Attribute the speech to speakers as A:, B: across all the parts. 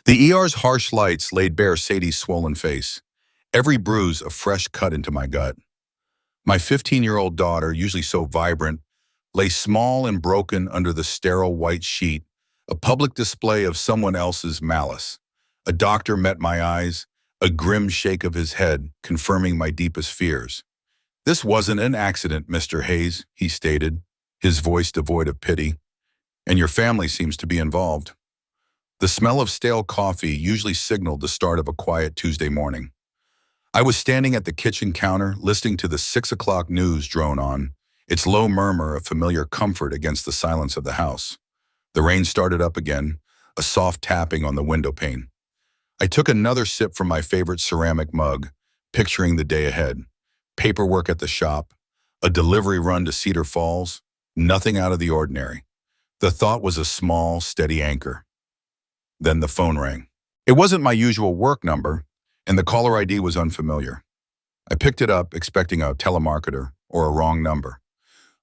A: The ER's harsh lights laid bare Sadie's swollen face, every bruise a fresh cut into my gut. My 15-year-old daughter, usually so vibrant, lay small and broken under the sterile white sheet, a public display of someone else's malice. A doctor met my eyes, a grim shake of his head, confirming my deepest fears. "This wasn't an accident, Mr. Hayes," he stated, his voice devoid of pity. "And your family seems to be involved." The smell of stale coffee usually signaled the start of a quiet Tuesday morning. I was standing at the kitchen counter, listening to the 6 o'clock news drone on, its low murmur a familiar comfort against the silence of the house. The rain started up again, a soft tapping on the window pane. I took another sip from my favorite ceramic mug, picturing the day ahead. Paperwork at the shop, a delivery run to Cedar Falls, nothing out of the ordinary. The thought was a small, steady anchor. Then the phone rang. It wasn't my usual work number, and the caller ID was unfamiliar. I picked it up, expecting a telemarketer or a wrong number.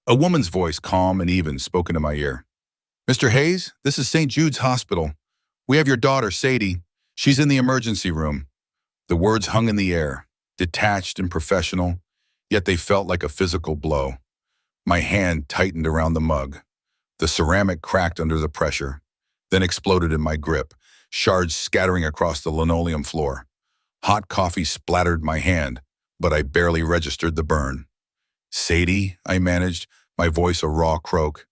A: A woman's voice, calm and even, spoke into my ear. "Mr. Hayes, this is St. Jude's Hospital. We have your daughter, Sadie. She's in the emergency room." The words hung in the air, detached and professional, yet they felt like a physical blow. My hand tightened around the mug. The ceramic cracked under the pressure, then exploded in my grip, shards scattering across the linoleum floor. Hot coffee splattered my hand, but I barely registered the burn. "Sadie," I managed, my voice a raw croak.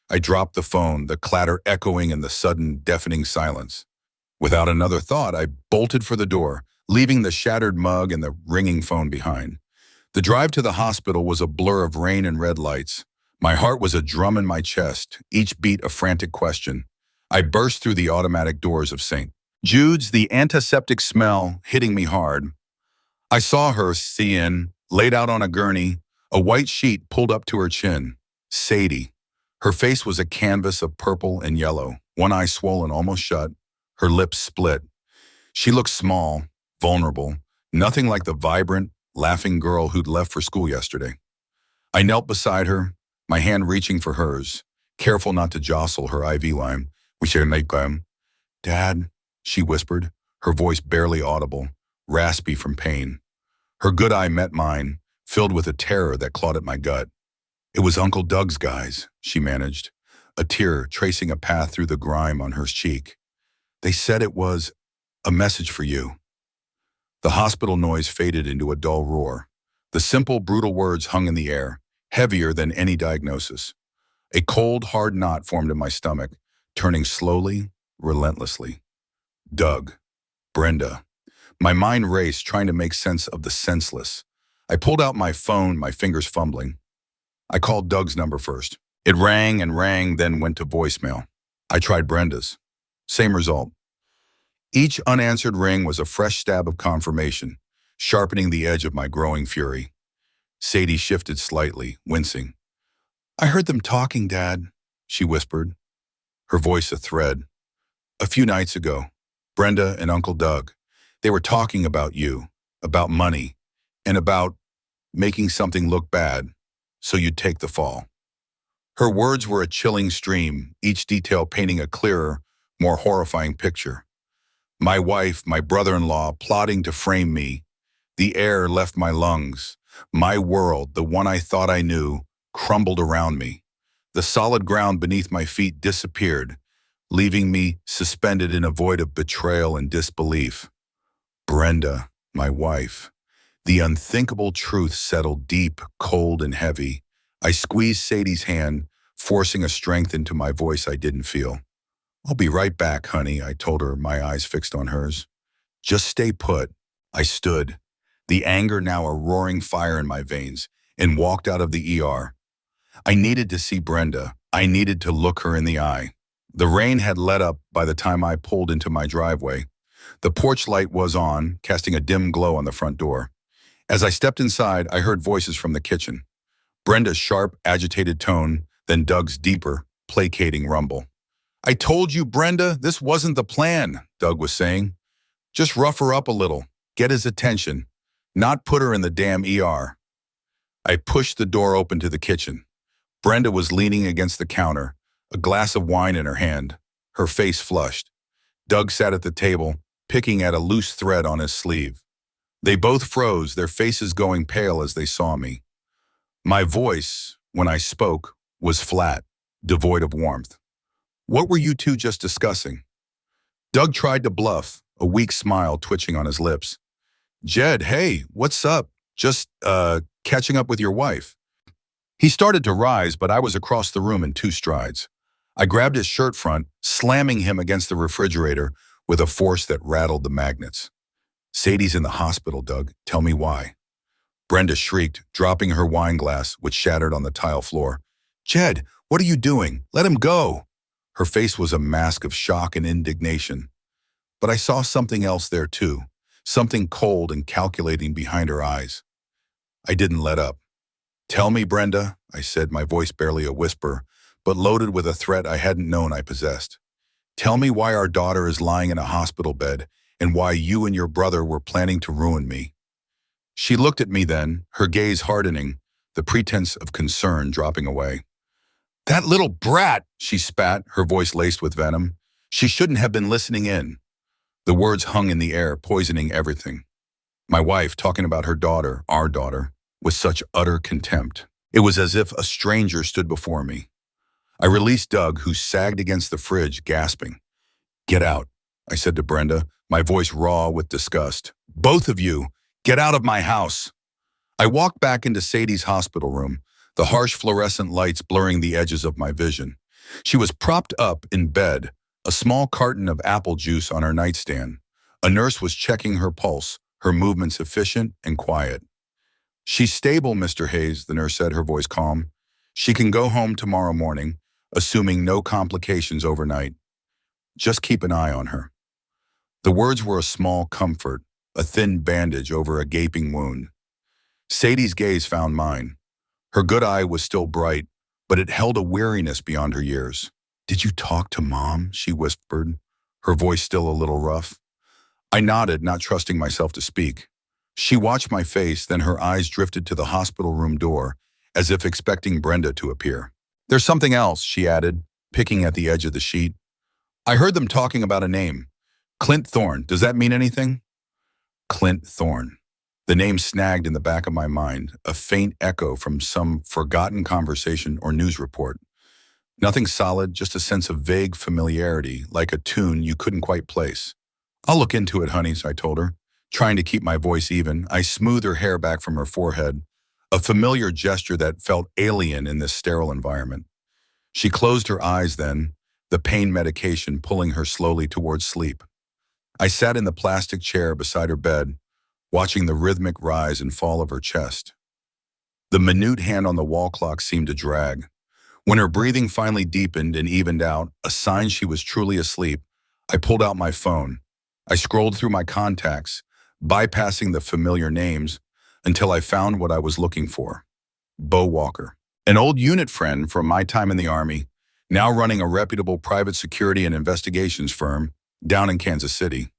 A: I dropped the phone, the clatter echoing in the sudden, deafening silence. Without another thought, I bolted for the door, leaving the shattered mug and the ringing phone behind. The drive to the hospital was a blur of rain and red lights. My heart was a drum in my chest, each beat a frantic question. I burst through the automatic doors of St. Jude's, the antiseptic smell hitting me hard. I saw her, CN, laid out on a gurney, a white sheet pulled up to her chin. Sadie. Her face was a canvas of purple and yellow, one eye swollen almost shut, her lips split. She looked small, vulnerable, nothing like the vibrant, laughing girl who'd left for school yesterday. I knelt beside her, my hand reaching for hers, careful not to jostle her IV line. "Dad," she whispered, her voice barely audible, raspy from pain. Her good eye met mine, filled with a terror that clawed at my gut. "It was Uncle Doug's guys," she managed, a tear tracing a path through the grime on her cheek. "They said it was a message for you." The hospital noise faded into a dull roar. The simple, brutal words hung in the air, heavier than any diagnosis. A cold, hard knot formed in my stomach, turning slowly, relentlessly. Doug. Brenda. My mind raced, trying to make sense of the senseless. I pulled out my phone, my fingers fumbling. I called Doug's number first. It rang and rang, then went to voicemail. I tried Brenda's. Same result. Each unanswered ring was a fresh stab of confirmation, sharpening the edge of my growing fury. Sadie shifted slightly, wincing. "I heard them talking, Dad," she whispered, her voice a thread. "A few nights ago, Brenda and Uncle Doug, they were talking about you, about money, and about making something look bad, so you'd take the fall." Her words were a chilling stream, each detail painting a clearer, more horrifying picture. My wife, my brother-in-law, plotting to frame me. The air left my lungs. My world, the one I thought I knew, crumbled around me. The solid ground beneath my feet disappeared, leaving me suspended in a void of betrayal and disbelief. Brenda, my wife. The unthinkable truth settled deep, cold, and heavy. I squeezed Sadie's hand, forcing a strength into my voice I didn't feel. "I'll be right back, honey," I told her, my eyes fixed on hers. "Just stay put." I stood, the anger now a roaring fire in my veins, and walked out of the ER. I needed to see Brenda. I needed to look her in the eye. The rain had let up by the time I pulled into my driveway. The porch light was on, casting a dim glow on the front door. As I stepped inside, I heard voices from the kitchen. Brenda's sharp, agitated tone, then Doug's deeper, placating rumble. "I told you, Brenda, this wasn't the plan," Doug was saying. "Just rough her up a little, get his attention, not put her in the damn ER." I pushed the door open to the kitchen. Brenda was leaning against the counter, a glass of wine in her hand, her face flushed. Doug sat at the table, picking at a loose thread on his sleeve. They both froze, their faces going pale as they saw me. My voice, when I spoke, was flat, devoid of warmth. What were you two just discussing? Doug tried to bluff, a weak smile twitching on his lips. Jed, hey, what's up? Just, catching up with your wife. He started to rise, but I was across the room in 2 strides. I grabbed his shirt front, slamming him against the refrigerator with a force that rattled the magnets. Sadie's in the hospital, Doug. Tell me why. Brenda shrieked, dropping her wine glass, which shattered on the tile floor. Jed, what are you doing? Let him go. Her face was a mask of shock and indignation. But I saw something else there too, something cold and calculating behind her eyes. I didn't let up. Tell me, Brenda, I said, my voice barely a whisper, but loaded with a threat I hadn't known I possessed. Tell me why our daughter is lying in a hospital bed and why you and your brother were planning to ruin me. She looked at me then, her gaze hardening, the pretense of concern dropping away. That little brat, she spat, her voice laced with venom. She shouldn't have been listening in. The words hung in the air, poisoning everything. My wife talking about her daughter, our daughter, with such utter contempt. It was as if a stranger stood before me. I released Doug, who sagged against the fridge, gasping. Get out, I said to Brenda, my voice raw with disgust. Both of you, get out of my house. I walked back into Sadie's hospital room, the harsh fluorescent lights blurring the edges of my vision. She was propped up in bed, a small carton of apple juice on her nightstand. A nurse was checking her pulse, her movements efficient and quiet. She's stable, Mr. Hayes, the nurse said, her voice calm. She can go home tomorrow morning, assuming no complications overnight. Just keep an eye on her. The words were a small comfort, a thin bandage over a gaping wound. Sadie's gaze found mine. Her good eye was still bright, but it held a weariness beyond her years. Did you talk to Mom? She whispered, her voice still a little rough. I nodded, not trusting myself to speak. She watched my face, then her eyes drifted to the hospital room door, as if expecting Brenda to appear. There's something else, she added, picking at the edge of the sheet. I heard them talking about a name. Clint Thorne. Does that mean anything? Clint Thorne. The name snagged in the back of my mind, a faint echo from some forgotten conversation or news report. Nothing solid, just a sense of vague familiarity, like a tune you couldn't quite place. I'll look into it, honeys, I told her. Trying to keep my voice even, I smoothed her hair back from her forehead, a familiar gesture that felt alien in this sterile environment. She closed her eyes then, the pain medication pulling her slowly towards sleep. I sat in the plastic chair beside her bed, watching the rhythmic rise and fall of her chest. The minute hand on the wall clock seemed to drag. When her breathing finally deepened and evened out, a sign she was truly asleep, I pulled out my phone. I scrolled through my contacts, bypassing the familiar names until I found what I was looking for. Bo Walker, an old unit friend from my time in the Army, now running a reputable private security and investigations firm down in Kansas City.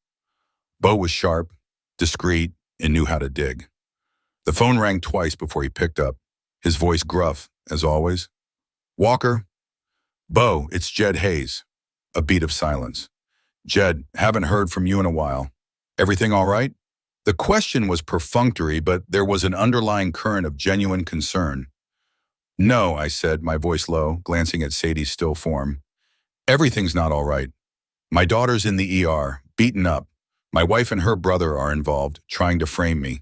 A: Bo was sharp, discreet, and knew how to dig. The phone rang twice before he picked up, his voice gruff, as always. Walker? Bo, it's Jed Hayes. A beat of silence. Jed, haven't heard from you in a while. Everything all right? The question was perfunctory, but there was an underlying current of genuine concern. No, I said, my voice low, glancing at Sadie's still form. Everything's not all right. My daughter's in the ER, beaten up. My wife and her brother are involved, trying to frame me.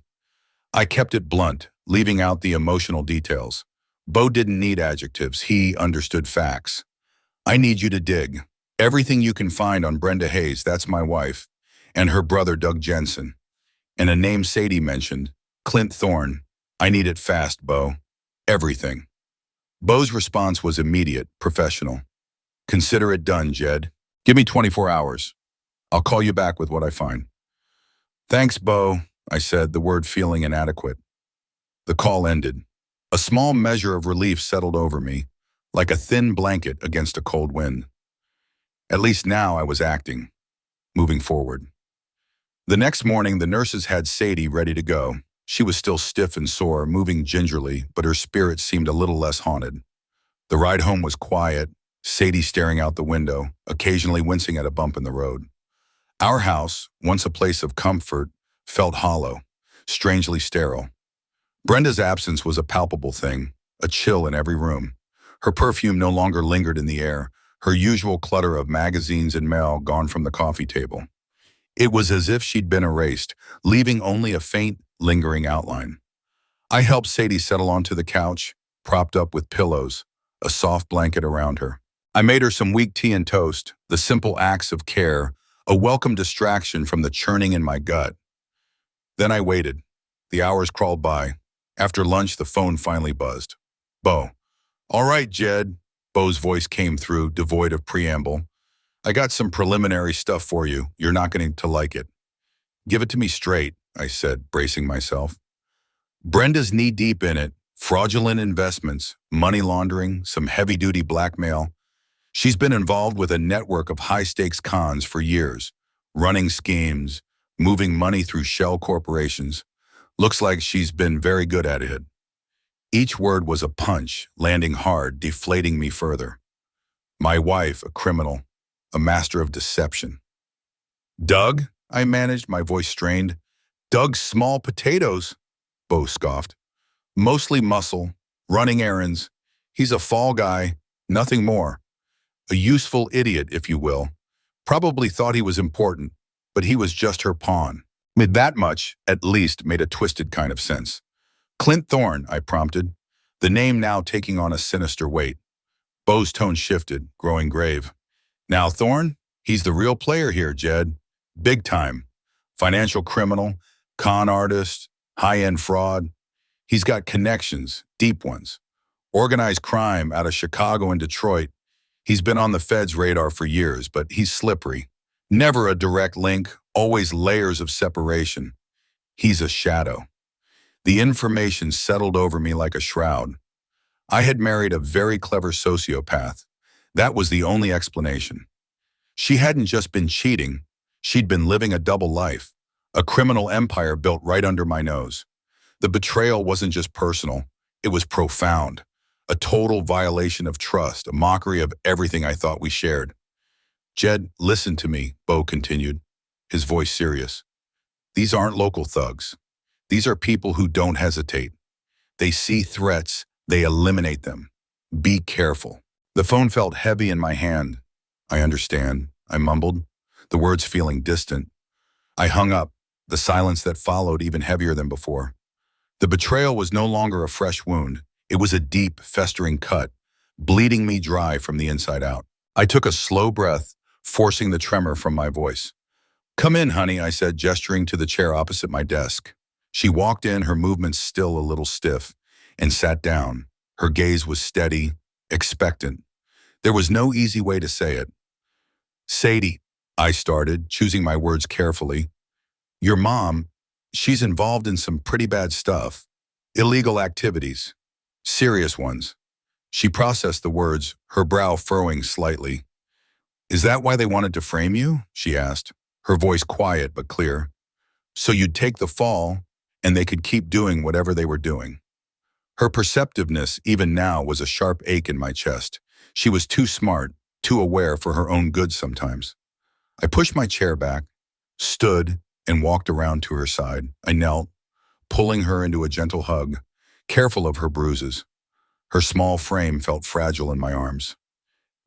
A: I kept it blunt, leaving out the emotional details. Bo didn't need adjectives, he understood facts. I need you to dig. Everything you can find on Brenda Hayes, that's my wife, and her brother Doug Jensen. And a name Sadie mentioned, Clint Thorne. I need it fast, Bo. Everything. Bo's response was immediate, professional. Consider it done, Jed. Give me 24 hours. I'll call you back with what I find. Thanks, Bo, I said, the word feeling inadequate. The call ended. A small measure of relief settled over me, like a thin blanket against a cold wind. At least now I was acting, moving forward. The next morning, the nurses had Sadie ready to go. She was still stiff and sore, moving gingerly, but her spirit seemed a little less haunted. The ride home was quiet, Sadie staring out the window, occasionally wincing at a bump in the road. Our house, once a place of comfort, felt hollow, strangely sterile. Brenda's absence was a palpable thing, a chill in every room. Her perfume no longer lingered in the air, her usual clutter of magazines and mail gone from the coffee table. It was as if she'd been erased, leaving only a faint, lingering outline. I helped Sadie settle onto the couch, propped up with pillows, a soft blanket around her. I made her some weak tea and toast, the simple acts of care, a welcome distraction from the churning in my gut. Then I waited. The hours crawled by. After lunch, the phone finally buzzed. Bo. All right, Jed. Bo's voice came through, devoid of preamble. I got some preliminary stuff for you. You're not going to like it. Give it to me straight, I said, bracing myself. Brenda's knee-deep in it. Fraudulent investments, money laundering, some heavy-duty blackmail. She's been involved with a network of high-stakes cons for years, running schemes, moving money through shell corporations. Looks like she's been very good at it. Each word was a punch, landing hard, deflating me further. My wife, a criminal, a master of deception. Doug, I managed, my voice strained. Doug's small potatoes, Bo scoffed. Mostly muscle, running errands. He's a fall guy, nothing more. A useful idiot, if you will. Probably thought he was important, but he was just her pawn. That much, at least, made a twisted kind of sense. Clint Thorne, I prompted, the name now taking on a sinister weight. Bo's tone shifted, growing grave. Now Thorne, he's the real player here, Jed. Big time. Financial criminal, con artist, high-end fraud. He's got connections, deep ones. Organized crime out of Chicago and Detroit. He's been on the Fed's radar for years, but he's slippery. Never a direct link, always layers of separation. He's a shadow. The information settled over me like a shroud. I had married a very clever sociopath. That was the only explanation. She hadn't just been cheating, she'd been living a double life, a criminal empire built right under my nose. The betrayal wasn't just personal, it was profound. A total violation of trust, a mockery of everything I thought we shared. Jed, listen to me, Bo continued, his voice serious. These aren't local thugs. These are people who don't hesitate. They see threats, they eliminate them. Be careful. The phone felt heavy in my hand. I understand, I mumbled, the words feeling distant. I hung up, the silence that followed even heavier than before. The betrayal was no longer a fresh wound. It was a deep, festering cut, bleeding me dry from the inside out. I took a slow breath, forcing the tremor from my voice. Come in, honey, I said, gesturing to the chair opposite my desk. She walked in, her movements still a little stiff, and sat down. Her gaze was steady, expectant. There was no easy way to say it. Sadie, I started, choosing my words carefully. Your mom, she's involved in some pretty bad stuff. Illegal activities. Serious ones. She processed the words, her brow furrowing slightly. Is that why they wanted to frame you? She asked, her voice quiet but clear. So you'd take the fall, and they could keep doing whatever they were doing. Her perceptiveness, even now, was a sharp ache in my chest. She was too smart, too aware for her own good sometimes. I pushed my chair back, stood, and walked around to her side. I knelt, pulling her into a gentle hug, careful of her bruises. Her small frame felt fragile in my arms.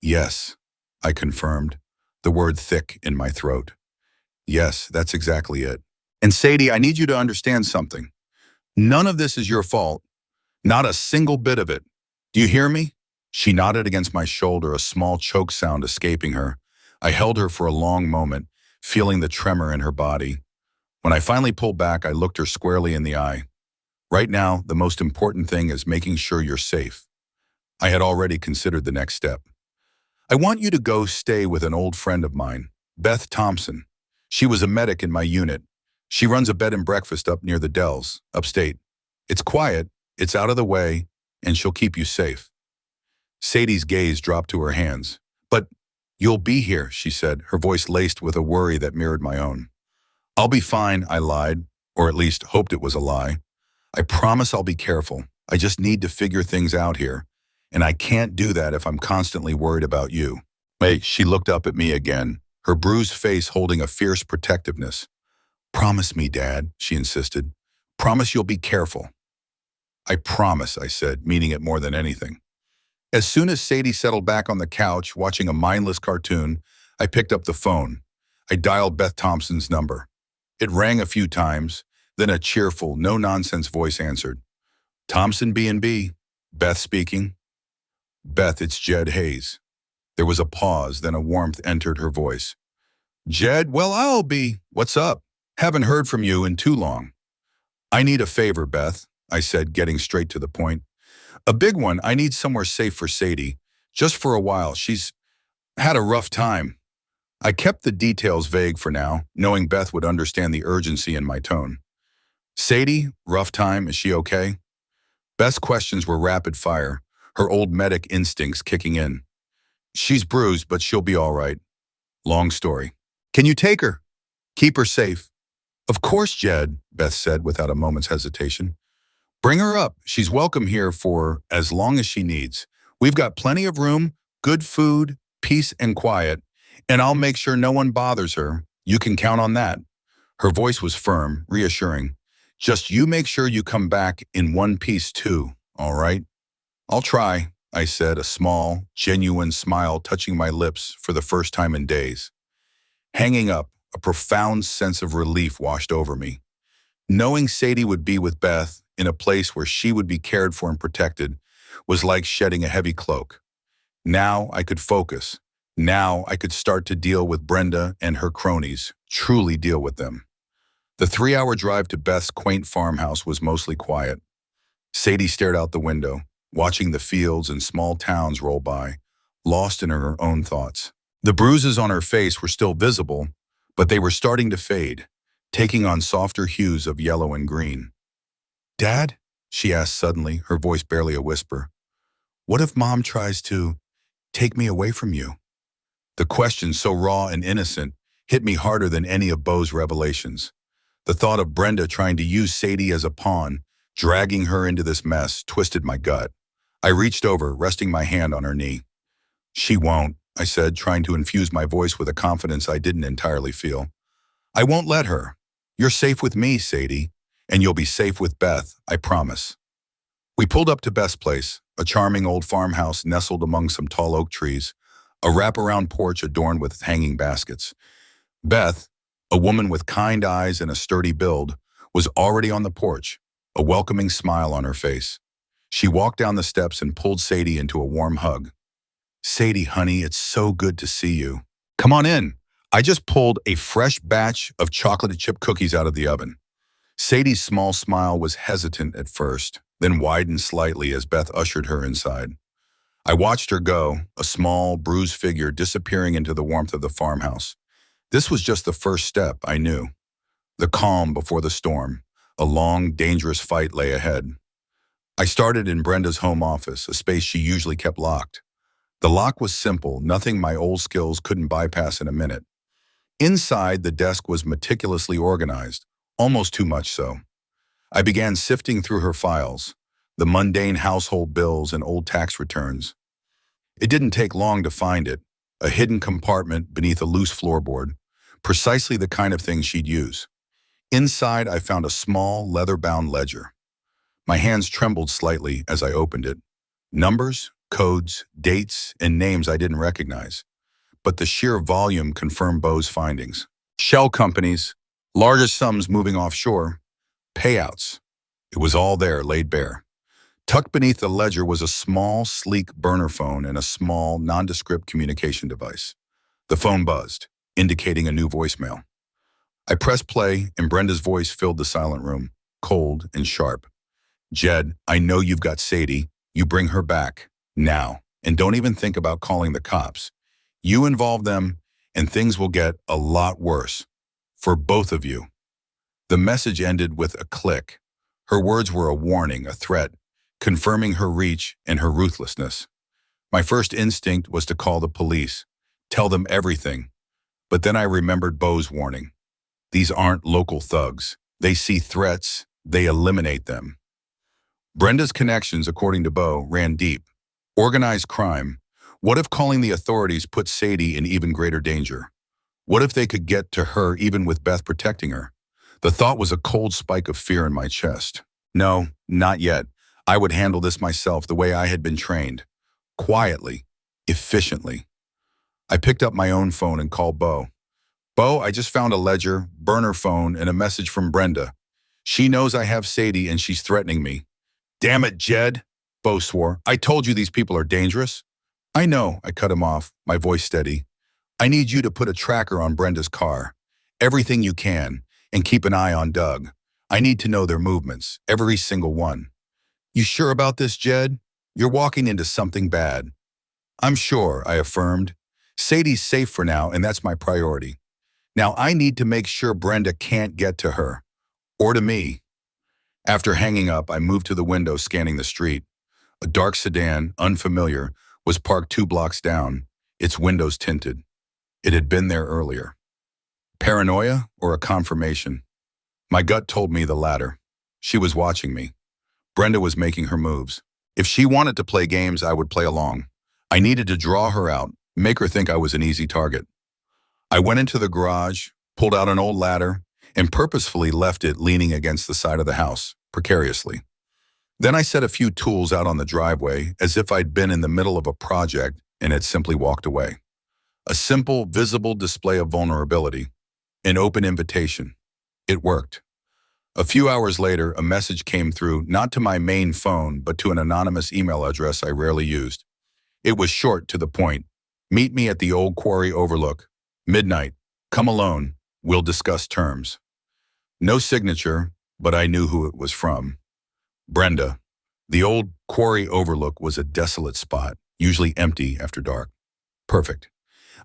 A: Yes, I confirmed, the word thick in my throat. Yes, that's exactly it. And Sadie, I need you to understand something. None of this is your fault. Not a single bit of it. Do you hear me? She nodded against my shoulder, a small choke sound escaping her. I held her for a long moment, feeling the tremor in her body. When I finally pulled back, I looked her squarely in the eye. Right now, the most important thing is making sure you're safe. I had already considered the next step. I want you to go stay with an old friend of mine, Beth Thompson. She was a medic in my unit. She runs a bed and breakfast up near the Dells, upstate. It's quiet, it's out of the way, and she'll keep you safe. Sadie's gaze dropped to her hands. But you'll be here, she said, her voice laced with a worry that mirrored my own. I'll be fine, I lied, or at least hoped it was a lie. I promise I'll be careful. I just need to figure things out here, and I can't do that if I'm constantly worried about you. Wait, she looked up at me again, her bruised face holding a fierce protectiveness. "Promise me, Dad," she insisted. "Promise you'll be careful." "I promise," I said, meaning it more than anything. As soon as Sadie settled back on the couch watching a mindless cartoon, I picked up the phone. I dialed Beth Thompson's number. It rang a few times, then a cheerful, no-nonsense voice answered. "Thompson B&B. Beth speaking." "Beth, it's Jed Hayes." There was a pause, then a warmth entered her voice. "Jed, well, I'll be. What's up? Haven't heard from you in too long." "I need a favor, Beth," I said, getting straight to the point. "A big one. I need somewhere safe for Sadie. Just for a while. She's had a rough time." I kept the details vague for now, knowing Beth would understand the urgency in my tone. "Sadie, rough time, is she okay?" Beth's questions were rapid fire, her old medic instincts kicking in. "She's bruised, but she'll be all right. Long story." "Can you take her? Keep her safe?" "Of course, Jed," Beth said without a moment's hesitation. "Bring her up. She's welcome here for as long as she needs. We've got plenty of room, good food, peace and quiet, and I'll make sure no one bothers her. You can count on that." Her voice was firm, reassuring. "Just you make sure you come back in one piece too, all right?" "I'll try," I said, a small, genuine smile touching my lips for the first time in days. Hanging up, a profound sense of relief washed over me. Knowing Sadie would be with Beth in a place where she would be cared for and protected was like shedding a heavy cloak. Now I could focus. Now I could start to deal with Brenda and her cronies, truly deal with them. The 3-hour drive to Beth's quaint farmhouse was mostly quiet. Sadie stared out the window, watching the fields and small towns roll by, lost in her own thoughts. The bruises on her face were still visible, but they were starting to fade, taking on softer hues of yellow and green. "Dad?" she asked suddenly, her voice barely a whisper. "What if Mom tries to take me away from you?" The question, so raw and innocent, hit me harder than any of Beau's revelations. The thought of Brenda trying to use Sadie as a pawn, dragging her into this mess, twisted my gut. I reached over, resting my hand on her knee. "She won't," I said, trying to infuse my voice with a confidence I didn't entirely feel. "I won't let her. You're safe with me, Sadie, and you'll be safe with Beth, I promise." We pulled up to Beth's place, a charming old farmhouse nestled among some tall oak trees, a wraparound porch adorned with hanging baskets. Beth, a woman with kind eyes and a sturdy build, was already on the porch, a welcoming smile on her face. She walked down the steps and pulled Sadie into a warm hug. "Sadie, honey, it's so good to see you. Come on in. I just pulled a fresh batch of chocolate chip cookies out of the oven." Sadie's small smile was hesitant at first, then widened slightly as Beth ushered her inside. I watched her go, a small, bruised figure disappearing into the warmth of the farmhouse. This was just the first step, I knew. The calm before the storm. A long, dangerous fight lay ahead. I started in Brenda's home office, a space she usually kept locked. The lock was simple, nothing my old skills couldn't bypass in a minute. Inside, the desk was meticulously organized, almost too much so. I began sifting through her files, the mundane household bills and old tax returns. It didn't take long to find it, a hidden compartment beneath a loose floorboard, precisely the kind of thing she'd use. Inside, I found a small, leather-bound ledger. My hands trembled slightly as I opened it. Numbers, codes, dates, and names I didn't recognize. But the sheer volume confirmed Beau's findings. Shell companies, largest sums moving offshore, payouts. It was all there, laid bare. Tucked beneath the ledger was a small, sleek burner phone and a small, nondescript communication device. The phone buzzed, indicating a new voicemail. I pressed play, and Brenda's voice filled the silent room, cold and sharp. "Jed, I know you've got Sadie. You bring her back, now, and don't even think about calling the cops. You involve them, and things will get a lot worse. For both of you." The message ended with a click. Her words were a warning, a threat, confirming her reach and her ruthlessness. My first instinct was to call the police, tell them everything. But then I remembered Beau's warning. These aren't local thugs. They see threats, they eliminate them. Brenda's connections, according to Beau, ran deep. Organized crime. What if calling the authorities put Sadie in even greater danger? What if they could get to her even with Beth protecting her? The thought was a cold spike of fear in my chest. No, not yet. I would handle this myself the way I had been trained. Quietly, efficiently. I picked up my own phone and called Bo. Bo, I just found a ledger, burner phone, and a message from Brenda. She knows I have Sadie and she's threatening me. Damn it, Jed, Bo swore. I told you these people are dangerous. I know, I cut him off, my voice steady. I need you to put a tracker on Brenda's car. Everything you can, and keep an eye on Doug. I need to know their movements, every single one. You sure about this, Jed? You're walking into something bad. I'm sure, I affirmed. Sadie's safe for now, and that's my priority. Now I need to make sure Brenda can't get to her. Or to me. After hanging up, I moved to the window scanning the street. A dark sedan, unfamiliar, was parked 2 blocks down, its windows tinted. It had been there earlier. Paranoia or a confirmation? My gut told me the latter. She was watching me. Brenda was making her moves. If she wanted to play games, I would play along. I needed to draw her out, make her think I was an easy target. I went into the garage, pulled out an old ladder, and purposefully left it leaning against the side of the house, precariously. Then I set a few tools out on the driveway as if I'd been in the middle of a project and had simply walked away. A simple, visible display of vulnerability, an open invitation. It worked. A few hours later, a message came through, not to my main phone, but to an anonymous email address I rarely used. It was short, to the point. Meet me at the old quarry overlook. Midnight. Come alone. We'll discuss terms. No signature, but I knew who it was from. Brenda. The old quarry overlook was a desolate spot, usually empty after dark. Perfect.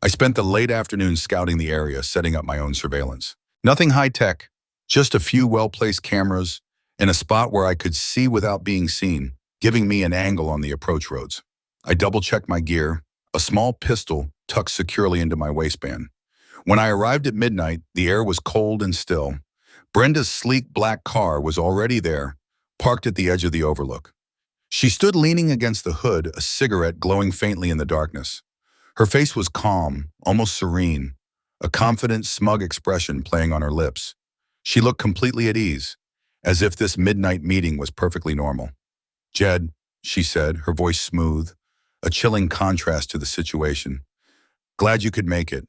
A: I spent the late afternoon scouting the area, setting up my own surveillance. Nothing high-tech, just a few well-placed cameras and a spot where I could see without being seen, giving me an angle on the approach roads. I double-checked my gear, a small pistol tucked securely into my waistband. When I arrived at midnight, the air was cold and still. Brenda's sleek black car was already there, parked at the edge of the overlook. She stood leaning against the hood, a cigarette glowing faintly in the darkness. Her face was calm, almost serene, a confident, smug expression playing on her lips. She looked completely at ease, as if this midnight meeting was perfectly normal. Jed, she said, her voice smooth, a chilling contrast to the situation. Glad you could make it.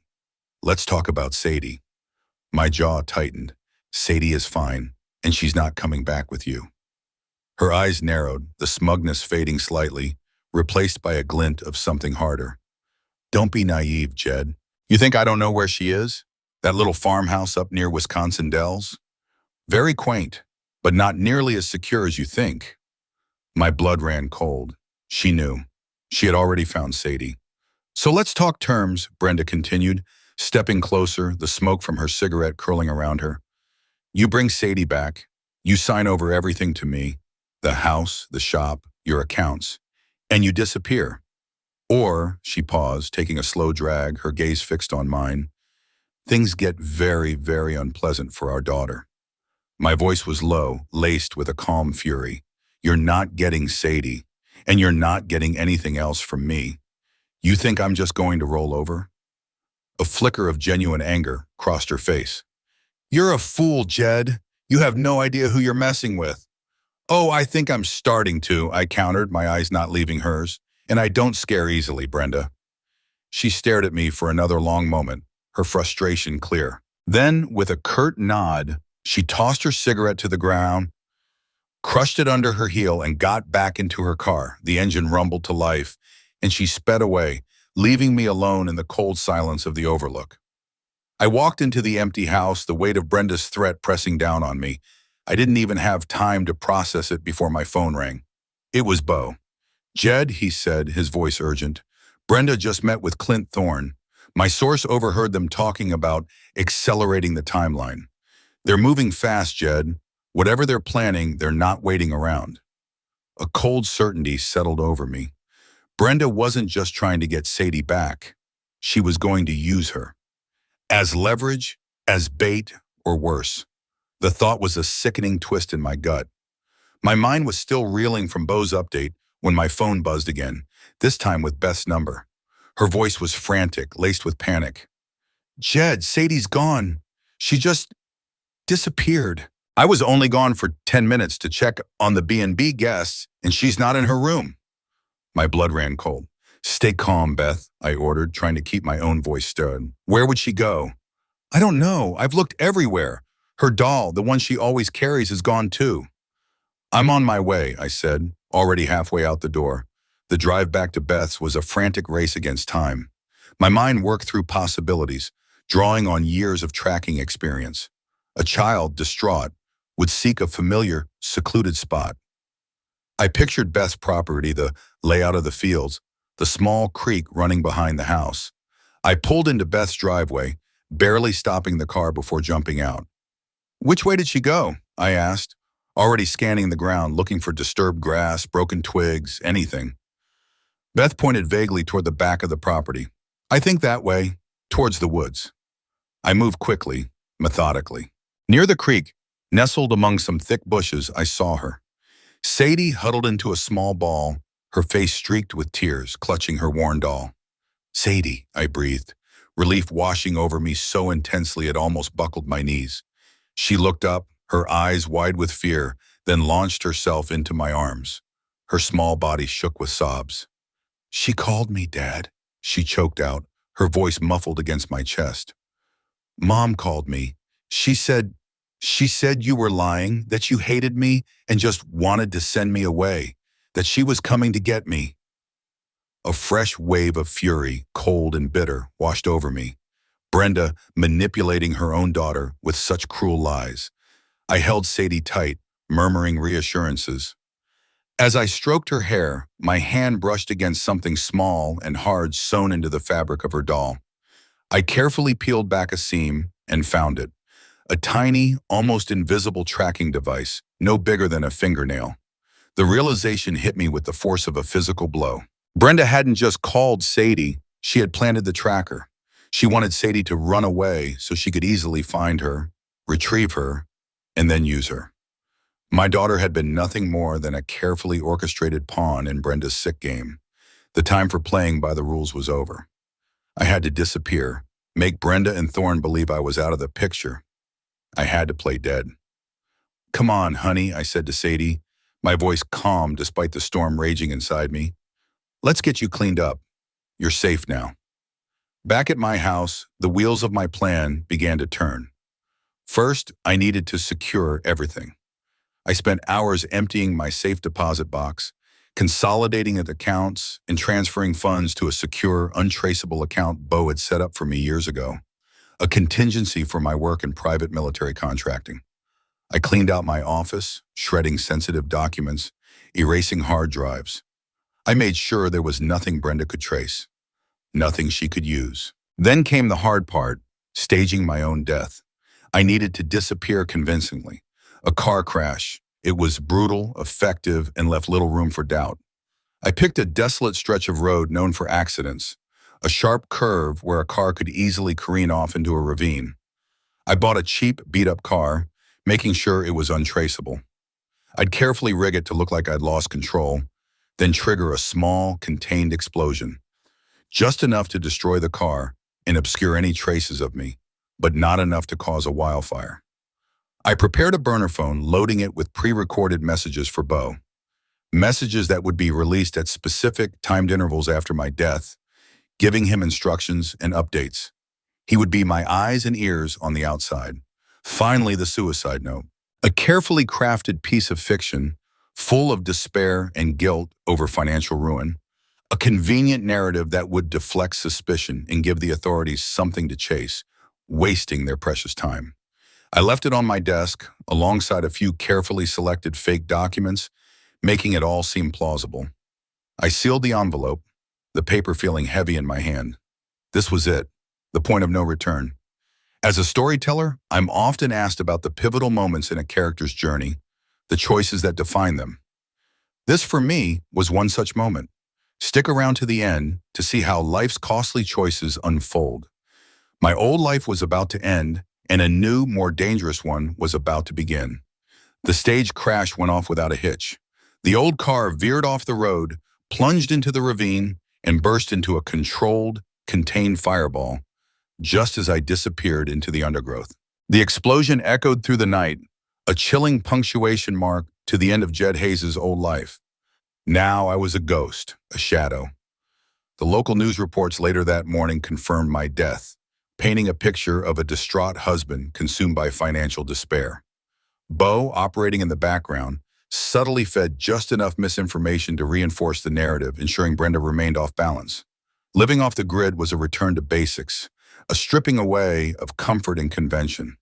A: Let's talk about Sadie. My jaw tightened. Sadie is fine, and she's not coming back with you. Her eyes narrowed, the smugness fading slightly, replaced by a glint of something harder. Don't be naive, Jed. You think I don't know where she is? That little farmhouse up near Wisconsin Dells? Very quaint, but not nearly as secure as you think. My blood ran cold. She knew. She had already found Sadie. So let's talk terms, Brenda continued, stepping closer, the smoke from her cigarette curling around her. You bring Sadie back. You sign over everything to me, the house, the shop, your accounts, and you disappear. Or, she paused, taking a slow drag, her gaze fixed on mine, things get very, very unpleasant for our daughter. My voice was low, laced with a calm fury. You're not getting Sadie, and you're not getting anything else from me. You think I'm just going to roll over? A flicker of genuine anger crossed her face. You're a fool, Jed. You have no idea who you're messing with. Oh, I think I'm starting to, I countered, my eyes not leaving hers. And I don't scare easily, Brenda. She stared at me for another long moment, her frustration clear. Then, with a curt nod, she tossed her cigarette to the ground, crushed it under her heel, and got back into her car. The engine rumbled to life, and she sped away, leaving me alone in the cold silence of the overlook. I walked into the empty house, the weight of Brenda's threat pressing down on me. I didn't even have time to process it before my phone rang. It was Bo. Jed, he said, his voice urgent. Brenda just met with Clint Thorne. My source overheard them talking about accelerating the timeline. They're moving fast, Jed. Whatever they're planning, they're not waiting around. A cold certainty settled over me. Brenda wasn't just trying to get Sadie back. She was going to use her. As leverage, as bait, or worse. The thought was a sickening twist in my gut. My mind was still reeling from Bo's update when my phone buzzed again, this time with Beth's number. Her voice was frantic, laced with panic. Jed, Sadie's gone. She just disappeared. I was only gone for 10 minutes to check on the B&B guests, and she's not in her room. My blood ran cold. Stay calm, Beth, I ordered, trying to keep my own voice steady. Where would she go? I don't know. I've looked everywhere. Her doll, the one she always carries, is gone too. I'm on my way, I said, already halfway out the door. The drive back to Beth's was a frantic race against time. My mind worked through possibilities, drawing on years of tracking experience. A child, distraught, would seek a familiar, secluded spot. I pictured Beth's property, the layout of the fields, the small creek running behind the house. I pulled into Beth's driveway, barely stopping the car before jumping out. Which way did she go? I asked, already scanning the ground, looking for disturbed grass, broken twigs, anything. Beth pointed vaguely toward the back of the property. I think that way, towards the woods. I moved quickly, methodically. Near the creek, nestled among some thick bushes, I saw her. Sadie huddled into a small ball, her face streaked with tears, clutching her worn doll. Sadie, I breathed, relief washing over me so intensely it almost buckled my knees. She looked up, her eyes wide with fear, then launched herself into my arms. Her small body shook with sobs. She called me, Dad, she choked out, her voice muffled against my chest. Mom called me. She said you were lying, that you hated me and just wanted to send me away, that she was coming to get me. A fresh wave of fury, cold and bitter, washed over me. Brenda manipulating her own daughter with such cruel lies. I held Sadie tight, murmuring reassurances. As I stroked her hair, my hand brushed against something small and hard sewn into the fabric of her doll. I carefully peeled back a seam and found it. A tiny, almost invisible tracking device, no bigger than a fingernail. The realization hit me with the force of a physical blow. Brenda hadn't just called Sadie, she had planted the tracker. She wanted Sadie to run away so she could easily find her, retrieve her, and then use her. My daughter had been nothing more than a carefully orchestrated pawn in Brenda's sick game. The time for playing by the rules was over. I had to disappear, make Brenda and Thorne believe I was out of the picture. I had to play dead. Come on, honey, I said to Sadie, my voice calm despite the storm raging inside me. Let's get you cleaned up. You're safe now. Back at my house, the wheels of my plan began to turn. First, I needed to secure everything. I spent hours emptying my safe deposit box, consolidating the accounts, and transferring funds to a secure, untraceable account Bo had set up for me years ago, a contingency for my work in private military contracting. I cleaned out my office, shredding sensitive documents, erasing hard drives. I made sure there was nothing Brenda could trace, nothing she could use. Then came the hard part, staging my own death. I needed to disappear convincingly. A car crash. It was brutal, effective, and left little room for doubt. I picked a desolate stretch of road known for accidents, a sharp curve where a car could easily careen off into a ravine. I bought a cheap, beat-up car, making sure it was untraceable. I'd carefully rig it to look like I'd lost control, then trigger a small, contained explosion. Just enough to destroy the car and obscure any traces of me, but not enough to cause a wildfire. I prepared a burner phone, loading it with pre-recorded messages for Bo. Messages that would be released at specific timed intervals after my death, giving him instructions and updates. He would be my eyes and ears on the outside. Finally, the suicide note. A carefully crafted piece of fiction, full of despair and guilt over financial ruin. A convenient narrative that would deflect suspicion and give the authorities something to chase, wasting their precious time. I left it on my desk, alongside a few carefully selected fake documents, making it all seem plausible. I sealed the envelope, the paper feeling heavy in my hand. This was it, the point of no return. As a storyteller, I'm often asked about the pivotal moments in a character's journey, the choices that define them. This, for me, was one such moment. Stick around to the end to see how life's costly choices unfold. My old life was about to end, and a new, more dangerous one was about to begin. The stage crash went off without a hitch. The old car veered off the road, plunged into the ravine, and burst into a controlled, contained fireball. just as I disappeared into the undergrowth. The explosion echoed through the night, a chilling punctuation mark to the end of Jed Hayes' old life. Now I was a ghost, a shadow. The local news reports later that morning confirmed my death, painting a picture of a distraught husband consumed by financial despair. Bo, operating in the background, subtly fed just enough misinformation to reinforce the narrative, ensuring Brenda remained off balance. Living off the grid was a return to basics, a stripping away of comfort and convention.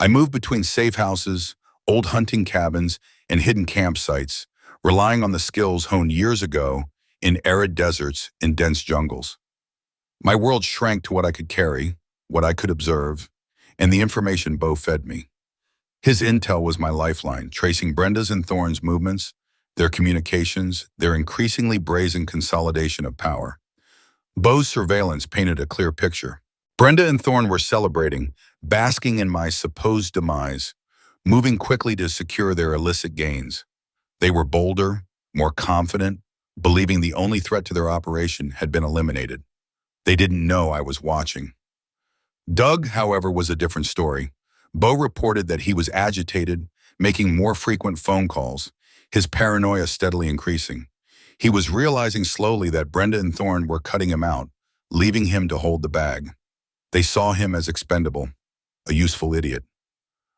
A: I moved between safe houses, old hunting cabins, and hidden campsites, relying on the skills honed years ago in arid deserts and dense jungles. My world shrank to what I could carry, what I could observe, and the information Bo fed me. His intel was my lifeline, tracing Brenda's and Thorne's movements, their communications, their increasingly brazen consolidation of power. Bo's surveillance painted a clear picture. Brenda and Thorne were celebrating, basking in my supposed demise, moving quickly to secure their illicit gains. They were bolder, more confident, believing the only threat to their operation had been eliminated. They didn't know I was watching. Doug, however, was a different story. Bo reported that he was agitated, making more frequent phone calls, his paranoia steadily increasing. He was realizing slowly that Brenda and Thorne were cutting him out, leaving him to hold the bag. They saw him as expendable, a useful idiot.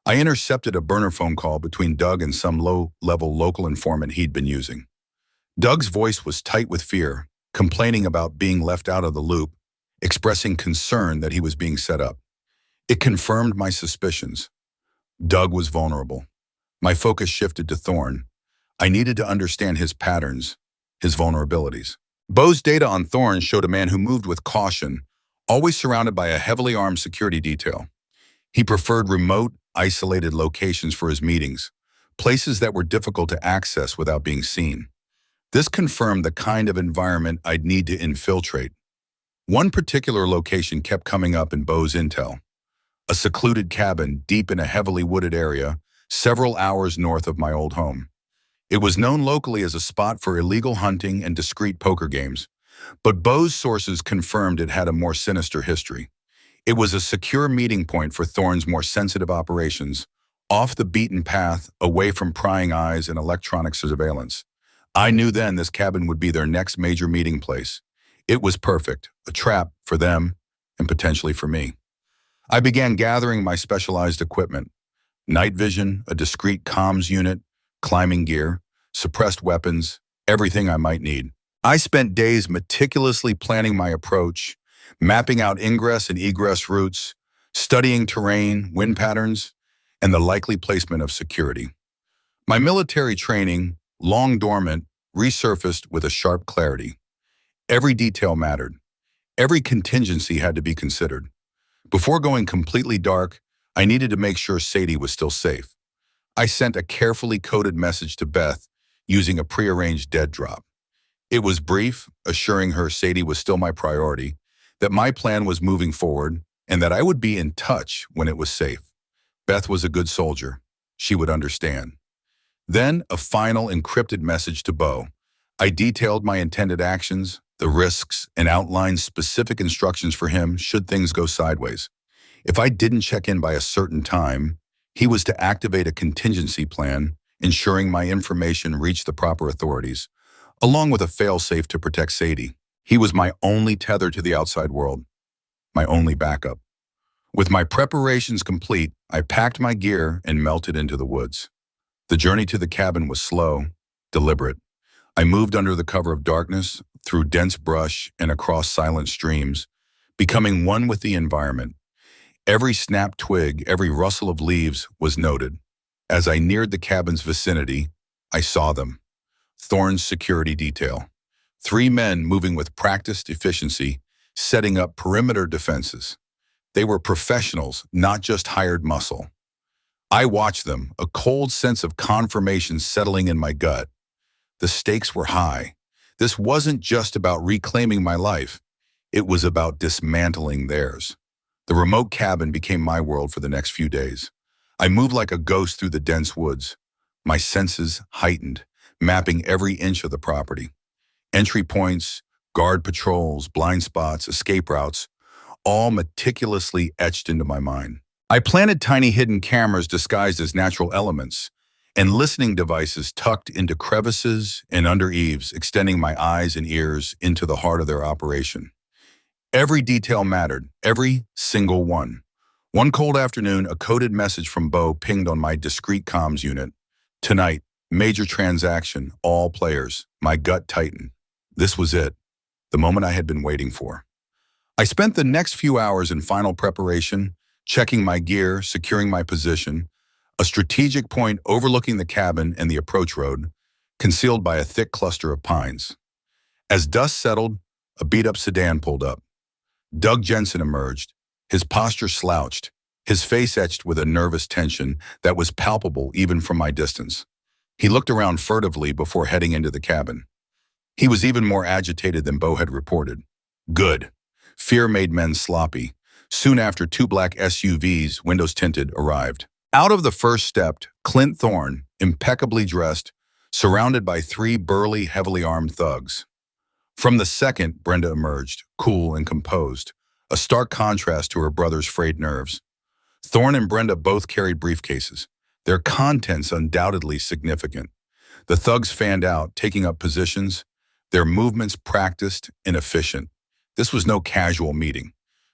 A: I intercepted a burner phone call between Doug and some low-level local informant he'd been using. Doug's voice was tight with fear, complaining about being left out of the loop, expressing concern that he was being set up. It confirmed my suspicions. Doug was vulnerable. My focus shifted to Thorne. I needed to understand his patterns, his vulnerabilities. Bo's data on Thorne showed a man who moved with caution, always surrounded by a heavily armed security detail. He preferred remote, isolated locations for his meetings, places that were difficult to access without being seen. This confirmed the kind of environment I'd need to infiltrate. One particular location kept coming up in Bo's intel. A secluded cabin deep in a heavily wooded area, several hours north of my old home. It was known locally as a spot for illegal hunting and discreet poker games, but Bo's sources confirmed it had a more sinister history. It was a secure meeting point for Thorne's more sensitive operations, off the beaten path, away from prying eyes and electronic surveillance. I knew then this cabin would be their next major meeting place. It was perfect, a trap for them and potentially for me. I began gathering my specialized equipment: night vision, a discreet comms unit, climbing gear, suppressed weapons, everything I might need. I spent days meticulously planning my approach, mapping out ingress and egress routes, studying terrain, wind patterns, and the likely placement of security. My military training, long dormant, resurfaced with a sharp clarity. Every detail mattered. Every contingency had to be considered. Before going completely dark, I needed to make sure Sadie was still safe. I sent a carefully coded message to Beth using a prearranged dead drop. It was brief, assuring her Sadie was still my priority, that my plan was moving forward, and that I would be in touch when it was safe. Beth was a good soldier. She would understand. Then a final encrypted message to Bo. I detailed my intended actions, the risks, and outlined specific instructions for him should things go sideways. If I didn't check in by a certain time, he was to activate a contingency plan, ensuring my information reached the proper authorities, along with a fail-safe to protect Sadie. He was my only tether to the outside world, my only backup. With my preparations complete, I packed my gear and melted into the woods. The journey to the cabin was slow, deliberate. I moved under the cover of darkness, through dense brush and across silent streams, becoming one with the environment. Every snapped twig, every rustle of leaves was noted. As I neared the cabin's vicinity, I saw them. Thorne's security detail. 3 men moving with practiced efficiency, setting up perimeter defenses. They were professionals, not just hired muscle. I watched them, a cold sense of confirmation settling in my gut. The stakes were high. This wasn't just about reclaiming my life. It was about dismantling theirs. The remote cabin became my world for the next few days. I moved like a ghost through the dense woods, my senses heightened, mapping every inch of the property. Entry points, guard patrols, blind spots, escape routes, all meticulously etched into my mind. I planted tiny hidden cameras disguised as natural elements, and listening devices tucked into crevices and under eaves, extending my eyes and ears into the heart of their operation. Every detail mattered, every single one. One cold afternoon, a coded message from Bo pinged on my discreet comms unit. Tonight, major transaction, all players. My gut tightened. This was it, the moment I had been waiting for. I spent the next few hours in final preparation, checking my gear, securing my position, a strategic point overlooking the cabin and the approach road, concealed by a thick cluster of pines. As dust settled, a beat-up sedan pulled up. Doug Jensen emerged, his posture slouched, his face etched with a nervous tension that was palpable even from my distance. He looked around furtively before heading into the cabin. He was even more agitated than Bo had reported. Good. Fear made men sloppy. Soon after, two black SUVs, windows tinted, arrived. Out of the first stepped Clint Thorne, impeccably dressed, surrounded by three burly, heavily armed thugs. From the second, Brenda emerged, cool and composed, a stark contrast to her brother's frayed nerves. Thorne and Brenda both carried briefcases, their contents undoubtedly significant. The thugs fanned out, taking up positions, their movements practiced and efficient. This was no casual meeting.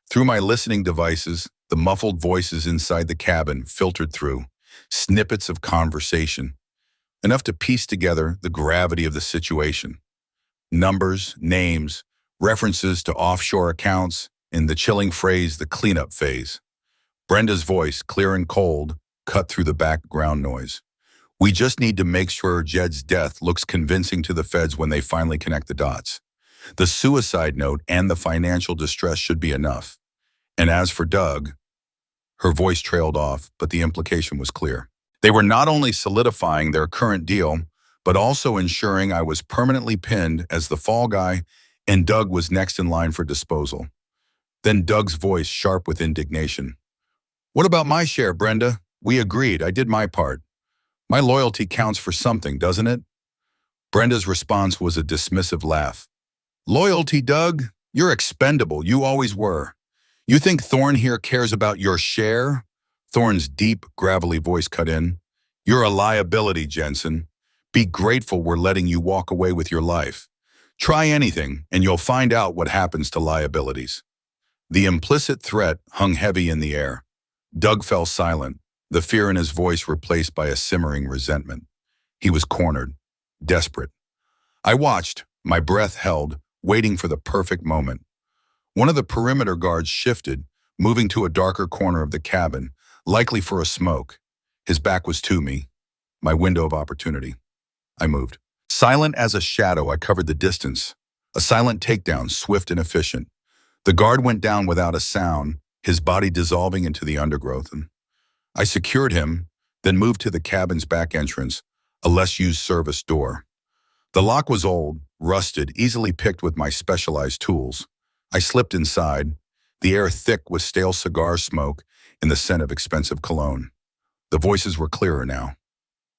A: Through my listening devices, the muffled voices inside the cabin filtered through, snippets of conversation, enough to piece together the gravity of the situation. Numbers, names, references to offshore accounts, and the chilling phrase, the cleanup phase. Brenda's voice, clear and cold, cut through the background noise. We just need to make sure Jed's death looks convincing to the feds when they finally connect the dots. The suicide note and the financial distress should be enough. And as for Doug, her voice trailed off, but the implication was clear. They were not only solidifying their current deal, but also ensuring I was permanently pinned as the fall guy and Doug was next in line for disposal. Then Doug's voice sharp with indignation. What about my share, Brenda? We agreed. I did my part. My loyalty counts for something, doesn't it? Brenda's response was a dismissive laugh. Loyalty, Doug? You're expendable. You always were. You think Thorne here cares about your share? Thorne's deep, gravelly voice cut in. You're a liability, Jensen. Be grateful we're letting you walk away with your life. Try anything, and you'll find out what happens to liabilities. The implicit threat hung heavy in the air. Doug fell silent, the fear in his voice replaced by a simmering resentment. He was cornered, desperate. I watched, my breath held, waiting for the perfect moment. One of the perimeter guards shifted, moving to a darker corner of the cabin, likely for a smoke. His back was to me, my window of opportunity. I moved. Silent as a shadow, I covered the distance. A silent takedown, swift and efficient. The guard went down without a sound, his body dissolving into the undergrowth. I secured him, then moved to the cabin's back entrance, a less-used service door. The lock was old, rusted, easily picked with my specialized tools. I slipped inside, the air thick with stale cigar smoke and the scent of expensive cologne. The voices were clearer now.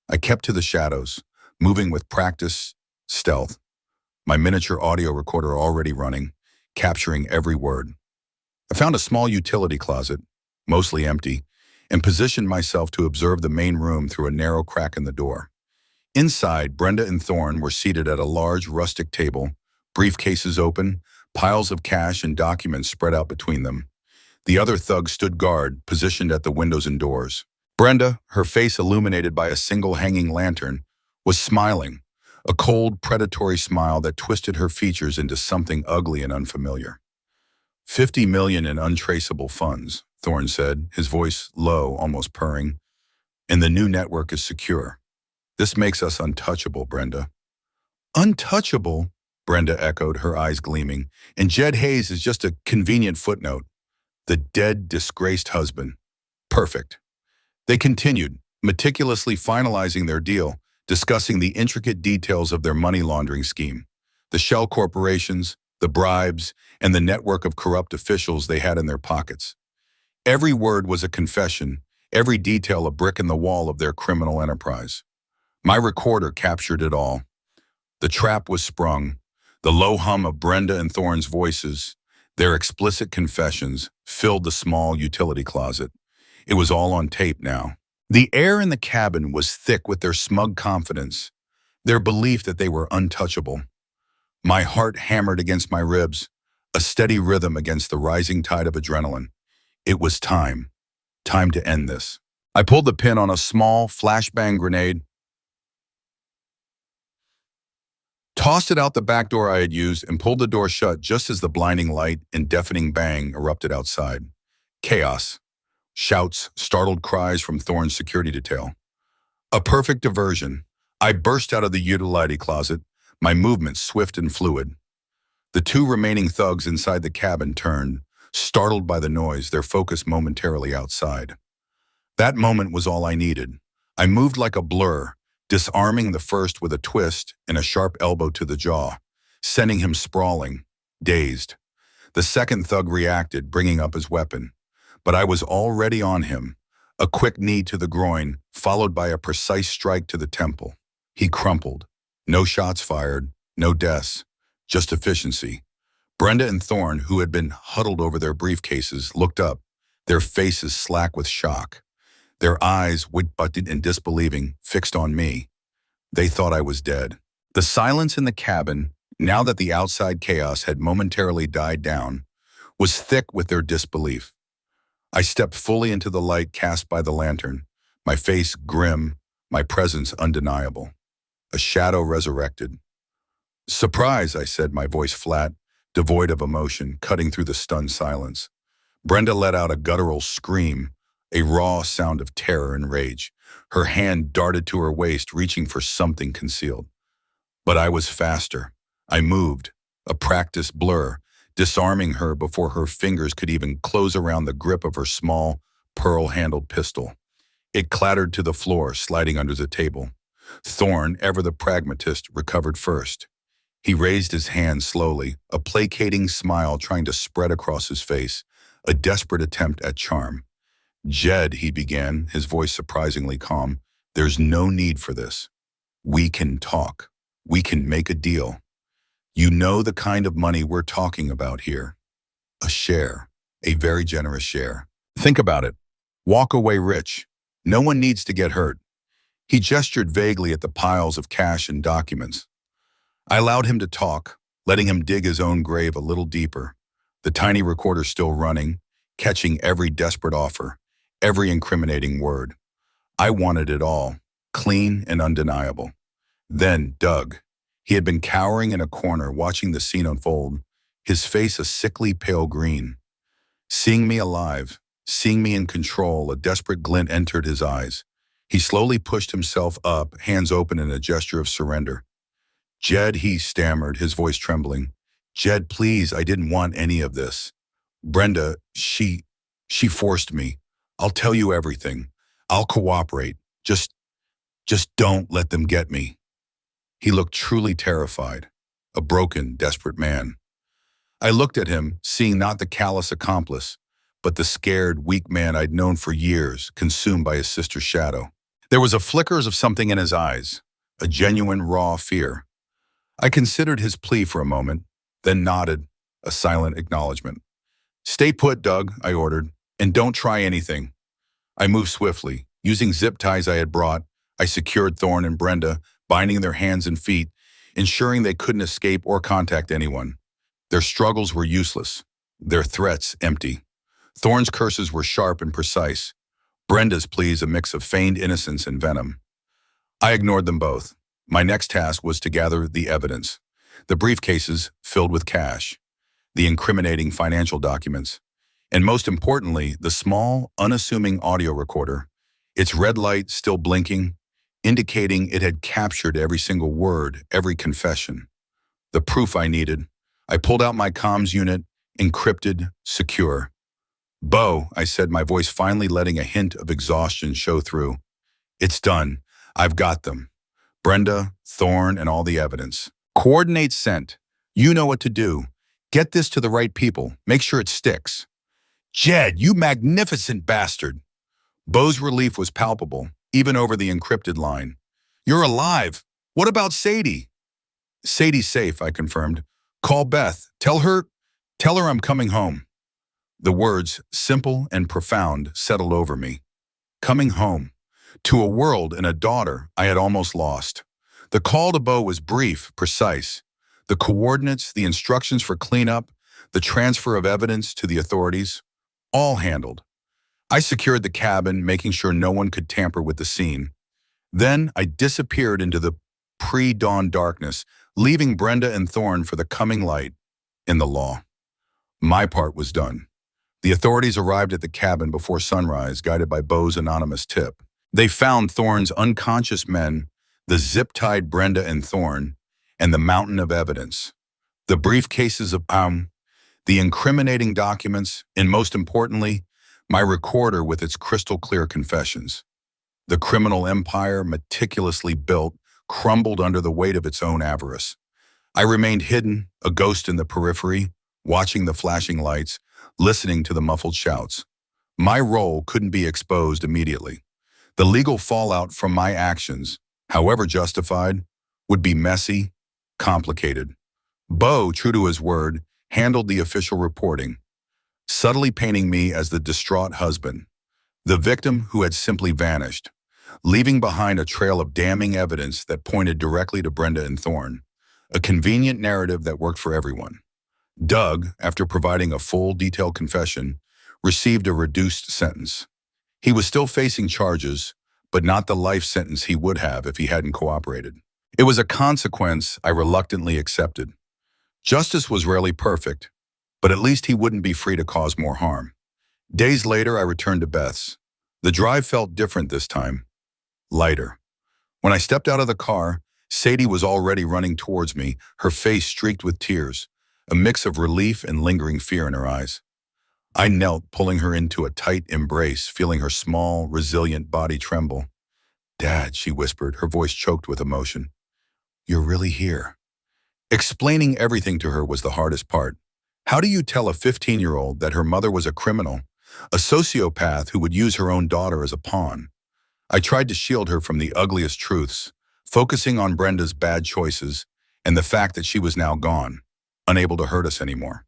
A: I kept to the shadows, moving with practice, stealth. My miniature audio recorder already running, capturing every word. I found a small utility closet, mostly empty, and positioned myself to observe the main room through a narrow crack in the door. Inside, Brenda and Thorne were seated at a large rustic table, briefcases open, piles of cash and documents spread out between them. The other thugs stood guard, positioned at the windows and doors. Brenda, her face illuminated by a single hanging lantern, was smiling, a cold, predatory smile that twisted her features into something ugly and unfamiliar. $50 million in untraceable funds, Thorne said, his voice low, almost purring. And the new network is secure. This makes us untouchable, Brenda. Untouchable? Brenda echoed, her eyes gleaming. And Jed Hayes is just a convenient footnote. The dead, disgraced husband. Perfect. They continued, meticulously finalizing their deal, discussing the intricate details of their money laundering scheme, the shell corporations, the bribes, and the network of corrupt officials they had in their pockets. Every word was a confession, every detail a brick in the wall of their criminal enterprise. My recorder captured it all. The trap was sprung, the low hum of Brenda and Thorne's voices, Their explicit confessions filled the small utility closet. It was all on tape now. The air in the cabin was thick with their smug confidence, their belief that they were untouchable. My heart hammered against my ribs, a steady rhythm against the rising tide of adrenaline. It was time. Time to end this. I pulled the pin on a small flashbang grenade, tossed it out the back door I had used, and pulled the door shut just as the blinding light and deafening bang erupted outside. Chaos. Shouts, startled cries from Thorne's security detail. A perfect diversion. I burst out of the utility closet, my movements swift and fluid. The two remaining thugs inside the cabin turned, startled by the noise, their focus momentarily outside. That moment was all I needed. I moved like a blur, disarming the first with a twist and a sharp elbow to the jaw, sending him sprawling, dazed. The second thug reacted, bringing up his weapon. But I was already on him, a quick knee to the groin, followed by a precise strike to the temple. He crumpled. No shots fired, no deaths, just efficiency. Brenda and Thorne, who had been huddled over their briefcases, looked up, their faces slack with shock. Their eyes, wide-butted and disbelieving, fixed on me. They thought I was dead. The silence in the cabin, now that the outside chaos had momentarily died down, was thick with their disbelief. I stepped fully into the light cast by the lantern, my face grim, my presence undeniable. A shadow resurrected. "Surprise," I said, my voice flat, devoid of emotion, cutting through the stunned silence. Brenda let out a guttural scream, a raw sound of terror and rage. Her hand darted to her waist, reaching for something concealed. But I was faster. I moved, a practiced blur, disarming her before her fingers could even close around the grip of her small, pearl-handled pistol. It clattered to the floor, sliding under the table. Thorne, ever the pragmatist, recovered first. He raised his hand slowly, a placating smile trying to spread across his face, a desperate attempt at charm. "Jed," he began, his voice surprisingly calm, "there's no need for this. We can talk. We can make a deal. You know the kind of money we're talking about here. A share, a very generous share. Think about it. Walk away rich. No one needs to get hurt." He gestured vaguely at the piles of cash and documents. I allowed him to talk, letting him dig his own grave a little deeper, the tiny recorder still running, catching every desperate offer, every incriminating word. I wanted it all, clean and undeniable. Then Doug. He had been cowering in a corner, watching the scene unfold, his face a sickly pale green. Seeing me alive, seeing me in control, a desperate glint entered his eyes. He slowly pushed himself up, hands open in a gesture of surrender. "Jed," he stammered, his voice trembling. "Jed, please, I didn't want any of this. Brenda, she forced me. I'll tell you everything. I'll cooperate. Just don't let them get me." He looked truly terrified, a broken, desperate man. I looked at him, seeing not the callous accomplice, but the scared, weak man I'd known for years, consumed by his sister's shadow. There was a flicker of something in his eyes, a genuine, raw fear. I considered his plea for a moment, then nodded, a silent acknowledgement. "Stay put, Doug," I ordered, "and don't try anything." I moved swiftly. Using zip ties I had brought, I secured Thorne and Brenda, binding their hands and feet, ensuring they couldn't escape or contact anyone. Their struggles were useless, their threats empty. Thorne's curses were sharp and precise. Brenda's pleas a mix of feigned innocence and venom. I ignored them both. My next task was to gather the evidence. The briefcases filled with cash, the incriminating financial documents, and most importantly, the small, unassuming audio recorder, its red light still blinking, indicating it had captured every single word, every confession. The proof I needed. I pulled out my comms unit, encrypted, secure. "Bo," I said, my voice finally letting a hint of exhaustion show through. "It's done. I've got them. Brenda, Thorne, and all the evidence. Coordinates sent. You know what to do. Get this to the right people. Make sure it sticks." "Jed, you magnificent bastard." Bo's relief was palpable, even over the encrypted line. "You're alive. What about Sadie?" "Sadie's safe," I confirmed. "Call Beth. Tell her..." Tell her I'm coming home. The words, simple and profound, settled over me. Coming home. To a world and a daughter I had almost lost. The call to Bo was brief, precise. The coordinates, the instructions for cleanup, the transfer of evidence to the authorities, all handled. I secured the cabin, making sure no one could tamper with the scene. Then I disappeared into the pre-dawn darkness, leaving Brenda and Thorne for the coming light in the law. My part was done. The authorities arrived at the cabin before sunrise, guided by Bo's anonymous tip. They found Thorne's unconscious men, the zip-tied Brenda and Thorne, and the mountain of evidence. The briefcases of the incriminating documents, and most importantly, my recorder with its crystal-clear confessions. The criminal empire, meticulously built, crumbled under the weight of its own avarice. I remained hidden, a ghost in the periphery, watching the flashing lights, listening to the muffled shouts. My role couldn't be exposed immediately. The legal fallout from my actions, however justified, would be messy, complicated. Bo, true to his word, handled the official reporting, subtly painting me as the distraught husband, the victim who had simply vanished, leaving behind a trail of damning evidence that pointed directly to Brenda and Thorne, a convenient narrative that worked for everyone. Doug, after providing a full, detailed confession, received a reduced sentence. He was still facing charges, but not the life sentence he would have if he hadn't cooperated. It was a consequence I reluctantly accepted. Justice was rarely perfect, but at least he wouldn't be free to cause more harm. Days later, I returned to Beth's. The drive felt different this time, lighter. When I stepped out of the car, Sadie was already running towards me, her face streaked with tears, a mix of relief and lingering fear in her eyes. I knelt, pulling her into a tight embrace, feeling her small, resilient body tremble. "Dad," she whispered, her voice choked with emotion. "You're really here." Explaining everything to her was the hardest part. How do you tell a 15-year-old that her mother was a criminal, a sociopath who would use her own daughter as a pawn? I tried to shield her from the ugliest truths, focusing on Brenda's bad choices and the fact that she was now gone, unable to hurt us anymore.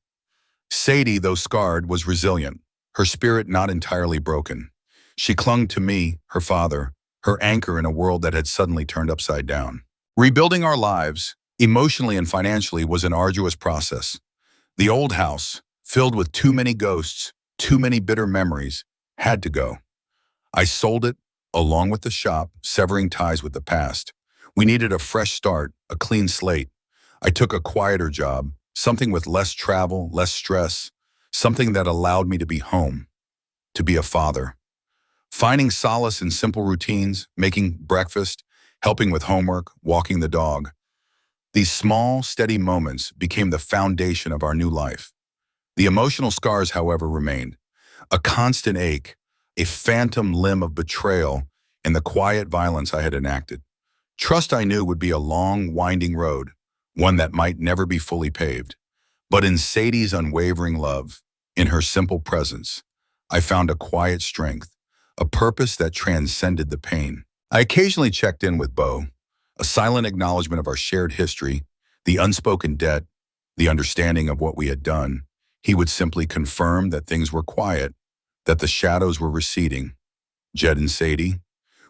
A: Sadie, though scarred, was resilient, her spirit not entirely broken. She clung to me, her father, her anchor in a world that had suddenly turned upside down. Rebuilding our lives, emotionally and financially, was an arduous process. The old house, filled with too many ghosts, too many bitter memories, had to go. I sold it, along with the shop, severing ties with the past. We needed a fresh start, a clean slate. I took a quieter job, something with less travel, less stress, something that allowed me to be home, to be a father. Finding solace in simple routines, making breakfast, helping with homework, walking the dog. These small, steady moments became the foundation of our new life. The emotional scars, however, remained. A constant ache, a phantom limb of betrayal, and the quiet violence I had enacted. Trust I knew would be a long, winding road, one that might never be fully paved. But in Sadie's unwavering love, in her simple presence, I found a quiet strength, a purpose that transcended the pain. I occasionally checked in with Bo, a silent acknowledgement of our shared history, the unspoken debt, the understanding of what we had done. He would simply confirm that things were quiet, that the shadows were receding. Jed and Sadie,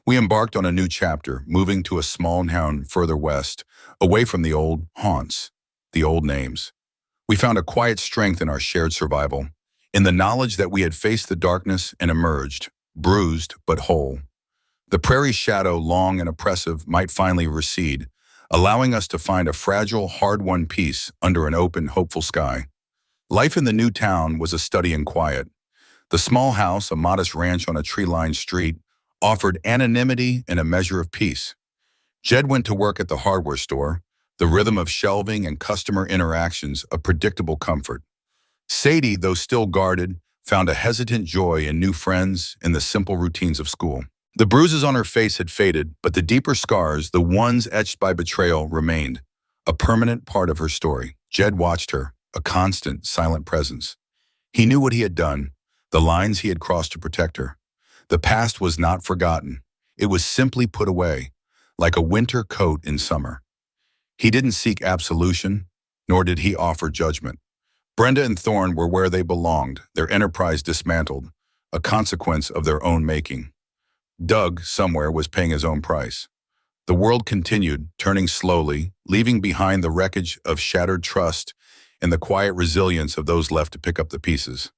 A: we embarked on a new chapter, moving to a small town further west, away from the old haunts, the old names. We found a quiet strength in our shared survival, in the knowledge that we had faced the darkness and emerged, bruised but whole. The prairie's shadow, long and oppressive, might finally recede, allowing us to find a fragile, hard-won peace under an open, hopeful sky. Life in the new town was a study in quiet. The small house, a modest ranch on a tree-lined street, offered anonymity and a measure of peace. Jed went to work at the hardware store, the rhythm of shelving and customer interactions a predictable comfort. Sadie, though still guarded, found a hesitant joy in new friends and the simple routines of school. The bruises on her face had faded, but the deeper scars, the ones etched by betrayal, remained, a permanent part of her story. Jed watched her, a constant, silent presence. He knew what he had done, the lines he had crossed to protect her. The past was not forgotten. It was simply put away, like a winter coat in summer. He didn't seek absolution, nor did he offer judgment. Brenda and Thorne were where they belonged, their enterprise dismantled, a consequence of their own making. Doug, somewhere, was paying his own price. The world continued, turning slowly, leaving behind the wreckage of shattered trust and the quiet resilience of those left to pick up the pieces.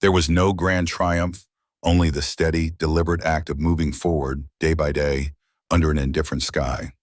A: There was no grand triumph, only the steady, deliberate act of moving forward, day by day, under an indifferent sky.